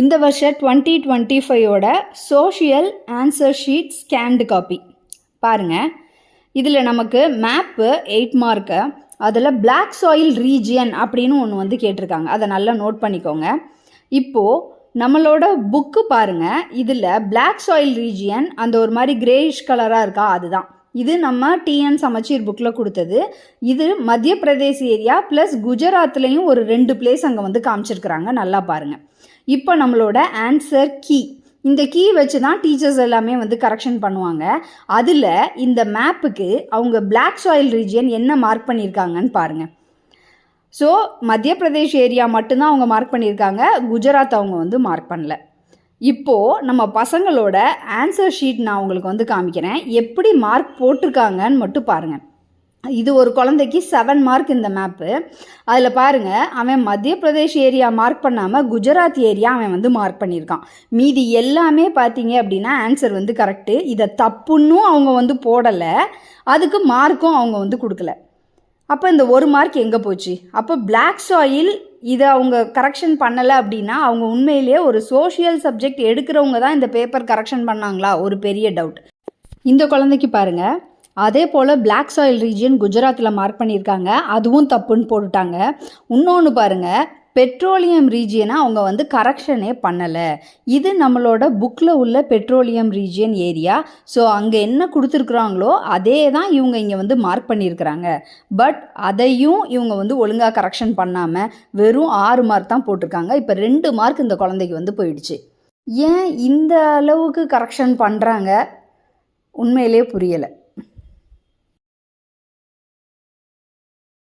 இந்த வருஷம் 2025ஓட social answer sheet scanned copy பாருங்கள். இதில் நமக்கு மேப்பு 8 மார்க்கு, அதில் பிளாக் சாயில் ரீஜியன் அப்படின்னு ஒன்று வந்து கேட்டிருக்காங்க. அதை நல்லா நோட் பண்ணிக்கோங்க. இப்போது நம்மளோட புக்கு பாருங்கள். இதில் பிளாக் சாயில் ரீஜியன் அந்த ஒரு மாதிரி கிரேயிஷ் கலராக இருக்கா, அதுதான். இது நம்ம டிஎன் சமச்சீர் புக்கில் கொடுத்தது. இது மத்திய பிரதேஷ் ஏரியா ப்ளஸ் குஜராத்லேயும் ஒரு 2 பிளேஸ் அங்கே வந்து காமிச்சிருக்கிறாங்க. நல்லா பாருங்கள். இப்போ நம்மளோட ஆன்சர் கீ, இந்த கீ வச்சு தான் டீச்சர்ஸ் எல்லாமே வந்து கரெக்ஷன் பண்ணுவாங்க. அதில் இந்த மேப்புக்கு அவங்க பிளாக் சாயில் ரீஜியன் என்ன மார்க் பண்ணியிருக்காங்கன்னு பாருங்கள். ஸோ மத்திய பிரதேஷ் ஏரியா மட்டும்தான் அவங்க மார்க் பண்ணியிருக்காங்க, குஜராத் அவங்க வந்து மார்க் பண்ணல. இப்போது நம்ம பசங்களோட ஆன்சர் ஷீட் நான் உங்களுக்கு வந்து காமிக்கிறேன். எப்படி மார்க் போட்டிருக்காங்கன்னு மட்டும் பாருங்கள். இது ஒரு குழந்தைக்கு 7 மார்க் இந்த மேப்பு. அதில் பாருங்கள், அவன் மத்திய பிரதேஷ் ஏரியா மார்க் பண்ணாமல் குஜராத் ஏரியா அவன் வந்து மார்க் பண்ணியிருக்கான். மீதி எல்லாமே பார்த்தீங்க அப்படின்னா ஆன்சர் வந்து கரெக்டு. இதை தப்புன்னும் அவங்க வந்து போடலை, அதுக்கு மார்க்கும் அவங்க வந்து கொடுக்கல. அப்போ இந்த 1 மார்க் எங்கே போச்சு? அப்போ பிளாக் சாயில் இதை அவங்க கரெக்ஷன் பண்ணலை அப்படின்னா அவங்க உண்மையிலேயே ஒரு சோஷியல் சப்ஜெக்ட் எடுக்கிறவங்க தான் இந்த பேப்பர் கரெக்ஷன் பண்ணாங்களா, ஒரு பெரிய டவுட். இந்த குழந்தைக்கு பாருங்கள், அதே போல் பிளாக் சாயில் ரீஜியன் குஜராத்தில் மார்க் பண்ணியிருக்காங்க, அதுவும் தப்புன்னு போட்டுட்டாங்க. இன்னொன்று பாருங்கள், பெட்ரோலியம் ரீஜியனை அவங்க வந்து கரெக்ஷனே பண்ணலை. இது நம்மளோட புக்கில் உள்ள பெட்ரோலியம் ரீஜியன் ஏரியா. ஸோ அங்கே என்ன கொடுத்துருக்குறாங்களோ அதே தான் இவங்க இங்கே வந்து மார்க் பண்ணியிருக்கிறாங்க. பட் அதையும் இவங்க வந்து ஒழுங்காக கரெக்ஷன் பண்ணாமல் வெறும் 6 மார்க் தான் போட்டிருக்காங்க. இப்போ 2 மார்க் இந்த குழந்தைக்கு வந்து போயிடுச்சு. ஏன் இந்த அளவுக்கு கரெக்ஷன் பண்ணுறாங்க உண்மையிலே புரியலை.